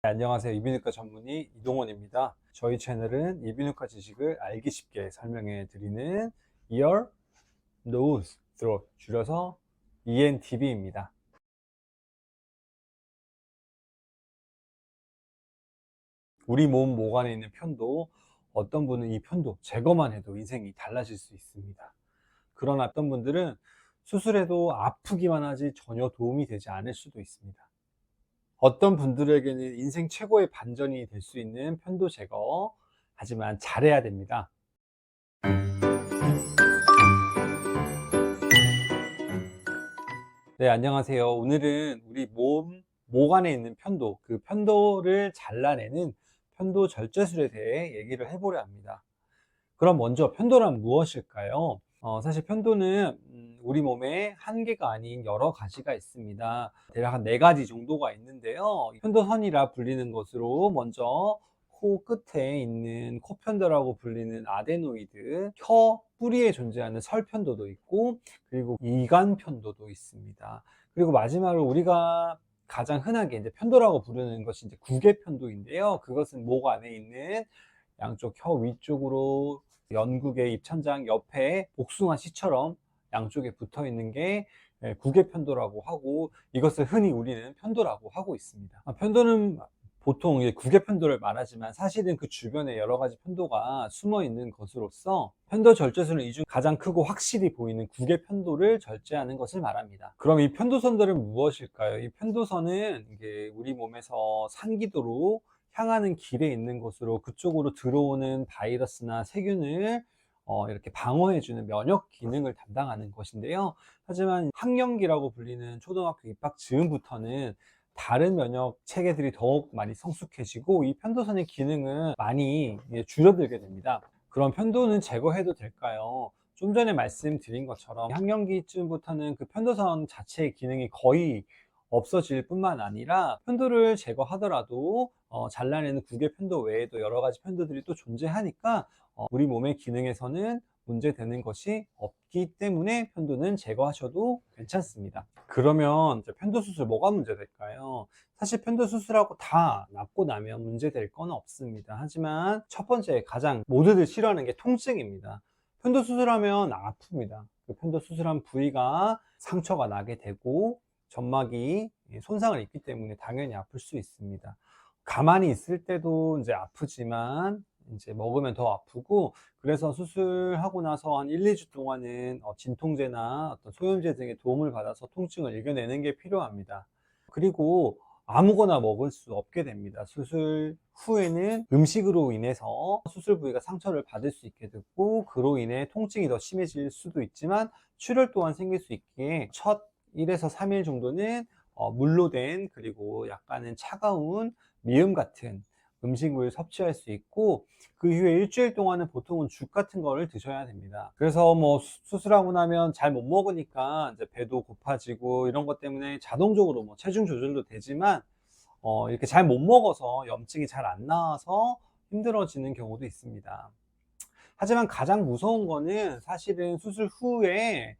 안녕하세요. 이비인후과 전문의 이동원입니다. 저희 채널은 이비인후과 지식을 알기 쉽게 설명해 드리는 Ear, Nose, Throat, 줄여서 ENTB입니다. 우리 몸 모관에 있는 편도, 어떤 분은 이 편도 제거만 해도 인생이 달라질 수 있습니다. 그러나 어떤 분들은 수술해도 아프기만 하지 전혀 도움이 되지 않을 수도 있습니다. 어떤 분들에게는 인생 최고의 반전이 될 수 있는 편도 제거, 하지만 잘해야 됩니다. 네, 안녕하세요. 오늘은 우리 몸 모관에 있는 편도, 그 편도를 잘라내는 편도 절제술에 대해 얘기를 해보려 합니다. 그럼 먼저 편도란 무엇일까요? 사실 편도는 우리 몸에 한 개가 아닌 여러 가지가 있습니다. 대략 한 4가지 정도가 있는데요. 편도선이라 불리는 것으로 먼저 코 끝에 있는 코편도라고 불리는 아데노이드, 혀 뿌리에 존재하는 설편도도 있고, 그리고 이간편도도 있습니다. 그리고 마지막으로 우리가 가장 흔하게 이제 편도라고 부르는 것이 이제 구개편도인데요. 그것은 목 안에 있는 양쪽 혀 위쪽으로 연극의 입천장 옆에 복숭아 씨처럼 양쪽에 붙어 있는 게 구개편도라고 하고, 이것을 흔히 우리는 편도라고 하고 있습니다. 편도는 보통 구개편도를 말하지만 사실은 그 주변에 여러 가지 편도가 숨어 있는 것으로서 편도 절제술은 이 중 가장 크고 확실히 보이는 구개편도를 절제하는 것을 말합니다. 그럼 이 편도선들은 무엇일까요? 이 편도선은 이게 우리 몸에서 상기도로 향하는 길에 있는 것으로, 그쪽으로 들어오는 바이러스나 세균을 이렇게 방어해주는 면역 기능을 담당하는 것인데요. 하지만 학령기라고 불리는 초등학교 입학 즈음부터는 다른 면역 체계들이 더욱 많이 성숙해지고 이 편도선의 기능은 많이 줄어들게 됩니다. 그럼 편도는 제거해도 될까요? 좀 전에 말씀드린 것처럼 학령기쯤부터는 그 편도선 자체의 기능이 거의 없어질 뿐만 아니라 편도를 제거하더라도 잘라내는 구개편도 외에도 여러 가지 편도들이 또 존재하니까 우리 몸의 기능에서는 문제되는 것이 없기 때문에 편도는 제거하셔도 괜찮습니다. 그러면 편도 수술 뭐가 문제될까요? 사실 편도 수술하고 다 낫고 나면 문제될 건 없습니다. 하지만 첫 번째, 가장 모두들 싫어하는 게 통증입니다. 편도 수술하면 아픕니다. 그 편도 수술한 부위가 상처가 나게 되고 점막이 손상을 입기 때문에 당연히 아플 수 있습니다. 가만히 있을 때도 이제 아프지만 이제 먹으면 더 아프고, 그래서 수술하고 나서 한 1, 2주 동안은 진통제나 어떤 소염제 등의 도움을 받아서 통증을 이겨내는 게 필요합니다. 그리고 아무거나 먹을 수 없게 됩니다. 수술 후에는 음식으로 인해서 수술 부위가 상처를 받을 수 있게 되고, 그로 인해 통증이 더 심해질 수도 있지만 출혈 또한 생길 수 있기에 첫 1에서 3일 정도는 물로 된, 그리고 약간은 차가운 미음 같은 음식을 섭취할 수 있고, 그 이후에 일주일 동안은 보통은 죽 같은 거를 드셔야 됩니다. 그래서 뭐 수술하고 나면 잘 못 먹으니까 이제 배도 고파지고 이런 것 때문에 자동적으로 뭐 체중 조절도 되지만 이렇게 잘 못 먹어서 염증이 잘 안 나와서 힘들어지는 경우도 있습니다. 하지만 가장 무서운 거는 사실은 수술 후에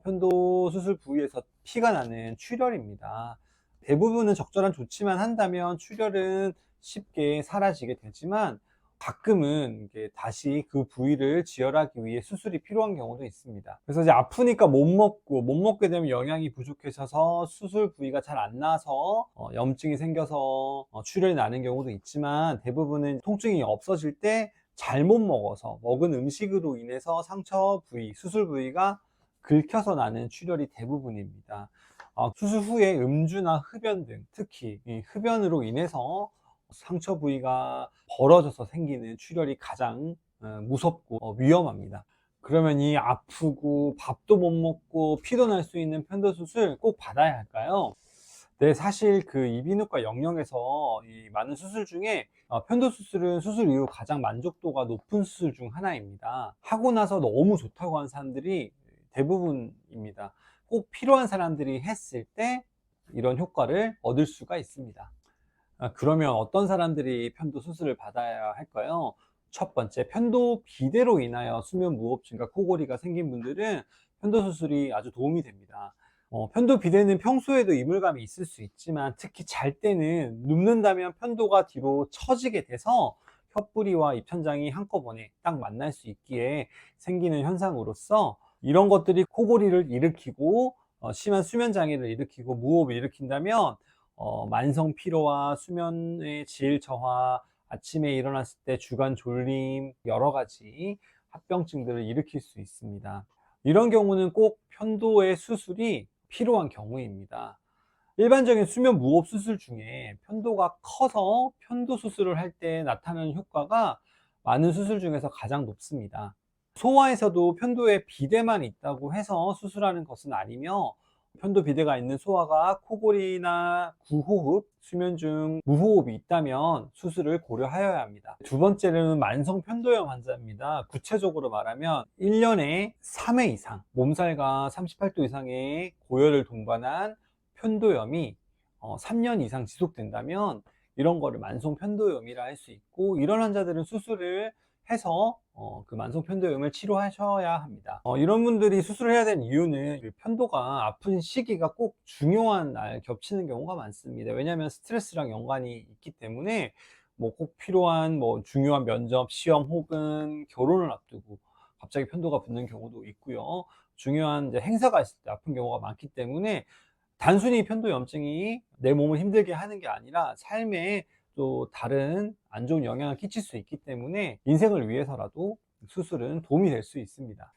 편도 수술 부위에서 피가 나는 출혈입니다. 대부분은 적절한 조치만 한다면 출혈은 쉽게 사라지게 되지만, 가끔은 이게 다시 그 부위를 지혈하기 위해 수술이 필요한 경우도 있습니다. 그래서 이제 아프니까 못 먹게 되면 영양이 부족해져서 수술 부위가 잘 안 나서 염증이 생겨서 출혈이 나는 경우도 있지만, 대부분은 통증이 없어질 때 잘못 먹어서 먹은 음식으로 인해서 상처 부위, 수술 부위가 긁혀서 나는 출혈이 대부분입니다. 수술 후에 음주나 흡연 등, 특히 이 흡연으로 인해서 상처 부위가 벌어져서 생기는 출혈이 가장 무섭고 위험합니다. 그러면 이 아프고 밥도 못 먹고 피도 날 수 있는 편도 수술 꼭 받아야 할까요? 네, 사실 그 이비인후과 영역에서 이 많은 수술 중에 편도 수술은 수술 이후 가장 만족도가 높은 수술 중 하나입니다. 하고 나서 너무 좋다고 하는 사람들이 대부분입니다. 꼭 필요한 사람들이 했을 때 이런 효과를 얻을 수가 있습니다. 그러면 어떤 사람들이 편도 수술을 받아야 할까요? 첫 번째, 편도 비대로 인하여 수면 무호흡증과 코골이가 생긴 분들은 편도 수술이 아주 도움이 됩니다. 편도 비대는 평소에도 이물감이 있을 수 있지만 특히 잘 때는 눕는다면 편도가 뒤로 처지게 돼서 혀뿌리와 입천장이 한꺼번에 딱 만날 수 있기에 생기는 현상으로서 이런 것들이 코골이를 일으키고 심한 수면 장애를 일으키고 무호흡을 일으킨다면 만성 피로와 수면의 질 저하, 아침에 일어났을 때 주간 졸림, 여러 가지 합병증들을 일으킬 수 있습니다. 이런 경우는 꼭 편도의 수술이 필요한 경우입니다. 일반적인 수면 무호흡 수술 중에 편도가 커서 편도 수술을 할 때 나타나는 효과가 많은 수술 중에서 가장 높습니다. 소아에서도 편도에 비대만 있다고 해서 수술하는 것은 아니며, 편도 비대가 있는 소아가 코골이나 구호흡, 수면 중 무호흡이 있다면 수술을 고려하여야 합니다. 두 번째로는 만성 편도염 환자입니다. 구체적으로 말하면 1년에 3회 이상 몸살과 38도 이상의 고열을 동반한 편도염이 3년 이상 지속된다면 이런 거를 만성 편도염이라 할 수 있고, 이런 환자들은 수술을 해서 그 만성 편도염을 치료하셔야 합니다. 이런 분들이 수술을 해야 되는 이유는 편도가 아픈 시기가 꼭 중요한 날 겹치는 경우가 많습니다. 왜냐하면 스트레스랑 연관이 있기 때문에 뭐 꼭 필요한 뭐 중요한 면접, 시험 혹은 결혼을 앞두고 갑자기 편도가 붓는 경우도 있고요. 중요한 이제 행사가 있을 때 아픈 경우가 많기 때문에 단순히 편도염증이 내 몸을 힘들게 하는 게 아니라 삶에 또 다른 안 좋은 영향을 끼칠 수 있기 때문에 인생을 위해서라도 수술은 도움이 될 수 있습니다.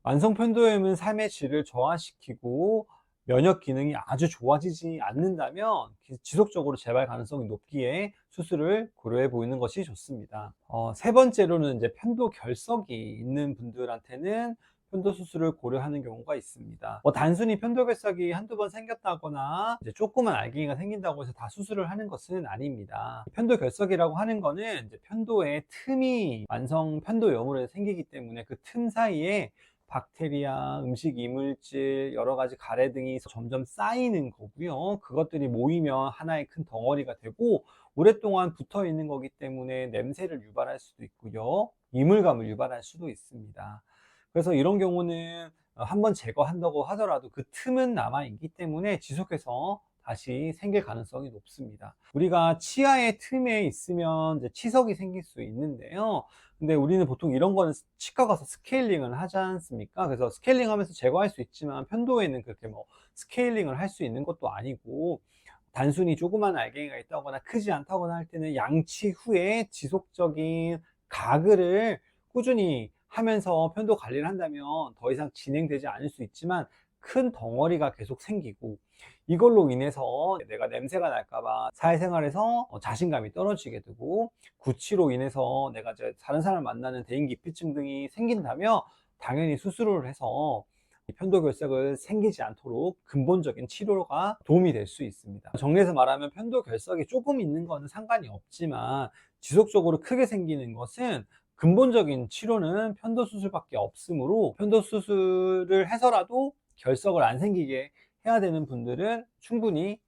만성 편도염은 삶의 질을 저하시키고 면역 기능이 아주 좋아지지 않는다면 지속적으로 재발 가능성이 높기에 수술을 고려해 보이는 것이 좋습니다. 세 번째로는 이제 편도 결석이 있는 분들한테는 편도 수술을 고려하는 경우가 있습니다. 단순히 편도 결석이 한두 번 생겼다거나 이제 조그만 알갱이가 생긴다고 해서 다 수술을 하는 것은 아닙니다. 편도 결석이라고 하는 거는 이제 편도에 틈이 만성 편도염으로 생기기 때문에 그 틈 사이에 박테리아, 음식 이물질, 여러 가지 가래 등이 점점 쌓이는 거고요. 그것들이 모이면 하나의 큰 덩어리가 되고 오랫동안 붙어 있는 거기 때문에 냄새를 유발할 수도 있고요. 이물감을 유발할 수도 있습니다. 그래서 이런 경우는 한번 제거한다고 하더라도 그 틈은 남아있기 때문에 지속해서 다시 생길 가능성이 높습니다. 우리가 치아의 틈에 있으면 이제 치석이 생길 수 있는데요. 근데 우리는 보통 이런 거는 치과 가서 스케일링을 하지 않습니까? 그래서 스케일링 하면서 제거할 수 있지만 편도에는 그렇게 뭐 스케일링을 할 수 있는 것도 아니고, 단순히 조그만 알갱이가 있다거나 크지 않다거나 할 때는 양치 후에 지속적인 가글을 꾸준히 하면서 편도 관리를 한다면 더 이상 진행되지 않을 수 있지만 큰 덩어리가 계속 생기고, 이걸로 인해서 내가 냄새가 날까봐 사회생활에서 자신감이 떨어지게 되고, 구취로 인해서 내가 이제 다른 사람을 만나는 대인기피증 등이 생긴다면 당연히 수술을 해서 편도 결석을 생기지 않도록 근본적인 치료가 도움이 될 수 있습니다. 정리해서 말하면 편도 결석이 조금 있는 거는 상관이 없지만 지속적으로 크게 생기는 것은 근본적인 치료는 편도 수술밖에 없으므로, 편도 수술을 해서라도 결석을 안 생기게 해야 되는 분들은 충분히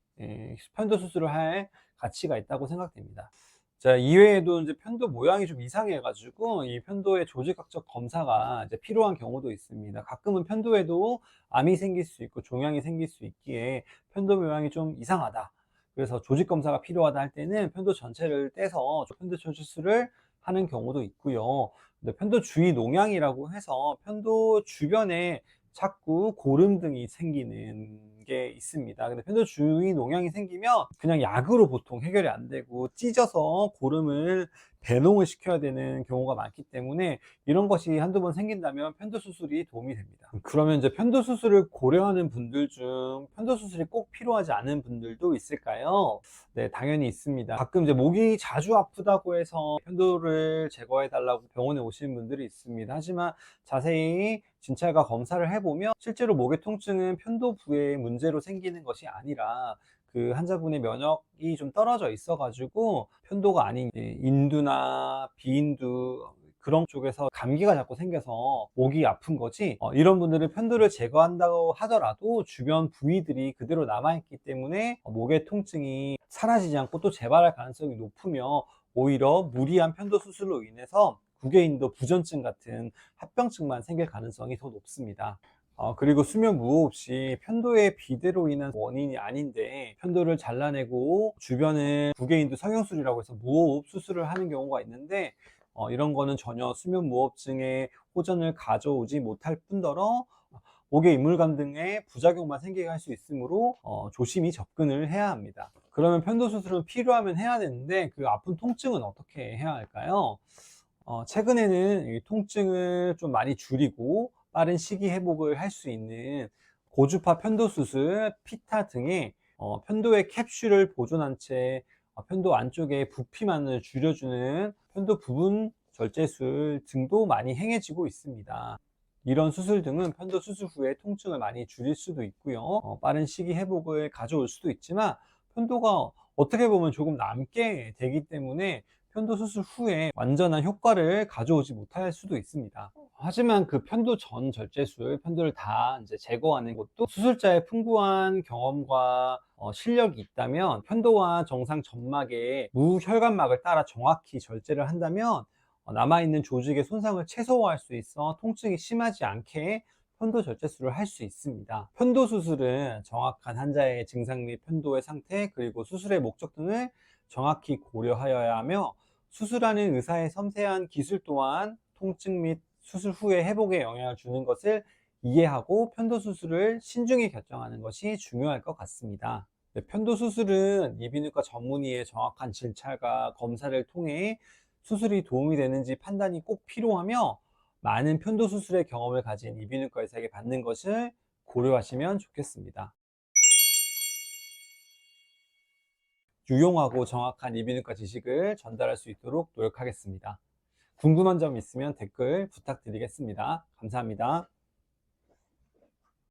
편도 수술을 할 가치가 있다고 생각됩니다. 자, 이외에도 이제 편도 모양이 좀 이상해가지고 이 편도의 조직학적 검사가 이제 필요한 경우도 있습니다. 가끔은 편도에도 암이 생길 수 있고 종양이 생길 수 있기에 편도 모양이 좀 이상하다, 그래서 조직 검사가 필요하다 할 때는 편도 전체를 떼서 편도 수술을 하는 경우도 있고요. 근데 편도 주위 농양이라고 해서 편도 주변에 자꾸 고름 등이 생기는 게 있습니다. 근데 편도 주위 농양이 생기면 그냥 약으로 보통 해결이 안 되고 찢어서 고름을 배농을 시켜야 되는 경우가 많기 때문에 이런 것이 한두 번 생긴다면 편도 수술이 도움이 됩니다. 그러면 이제 편도 수술을 고려하는 분들 중 편도 수술이 꼭 필요하지 않은 분들도 있을까요? 네, 당연히 있습니다. 가끔 이제 목이 자주 아프다고 해서 편도를 제거해 달라고 병원에 오시는 분들이 있습니다. 하지만 자세히 진찰과 검사를 해보면 실제로 목의 통증은 편도 부의 문제로 생기는 것이 아니라 그 환자분의 면역이 좀 떨어져 있어 가지고 편도가 아닌 인두나 비인두 그런 쪽에서 감기가 자꾸 생겨서 목이 아픈 거지, 이런 분들은 편도를 제거한다고 하더라도 주변 부위들이 그대로 남아있기 때문에 목의 통증이 사라지지 않고 또 재발할 가능성이 높으며 오히려 무리한 편도 수술로 인해서 구개인도 부전증 같은 합병증만 생길 가능성이 더 높습니다. 그리고 수면 무호흡이 편도의 비대로 인한 원인이 아닌데 편도를 잘라내고 주변을 구개인도 성형술이라고 해서 무호흡 수술을 하는 경우가 있는데 이런 거는 전혀 수면 무호흡증에 호전을 가져오지 못할 뿐더러 목에 이물감 등의 부작용만 생기게 할 수 있으므로 조심히 접근을 해야 합니다. 그러면 편도 수술은 필요하면 해야 되는데 그 아픈 통증은 어떻게 해야 할까요? 최근에는 이 통증을 좀 많이 줄이고 빠른 시기 회복을 할 수 있는 고주파 편도 수술, 피타 등의 편도의 캡슐을 보존한 채 편도 안쪽의 부피만을 줄여주는 편도 부분 절제술 등도 많이 행해지고 있습니다. 이런 수술 등은 편도 수술 후에 통증을 많이 줄일 수도 있고요. 빠른 시기 회복을 가져올 수도 있지만 편도가 어떻게 보면 조금 남게 되기 때문에 편도 수술 후에 완전한 효과를 가져오지 못할 수도 있습니다. 하지만 그 편도 전 절제술, 편도를 다 이제 제거하는 것도 수술자의 풍부한 경험과 실력이 있다면 편도와 정상 점막의 무혈관막을 따라 정확히 절제를 한다면 남아있는 조직의 손상을 최소화할 수 있어 통증이 심하지 않게 편도 절제술을 할 수 있습니다. 편도 수술은 정확한 환자의 증상 및 편도의 상태 그리고 수술의 목적 등을 정확히 고려하여야 하며 수술하는 의사의 섬세한 기술 또한 통증 및 수술 후의 회복에 영향을 주는 것을 이해하고 편도 수술을 신중히 결정하는 것이 중요할 것 같습니다. 네, 편도 수술은 이비인후과 전문의의 정확한 진찰과 검사를 통해 수술이 도움이 되는지 판단이 꼭 필요하며 많은 편도 수술의 경험을 가진 이비인후과 의사에게 받는 것을 고려하시면 좋겠습니다. 유용하고 정확한 이비인후과 지식을 전달할 수 있도록 노력하겠습니다. 궁금한 점 있으면 댓글 부탁드리겠습니다. 감사합니다.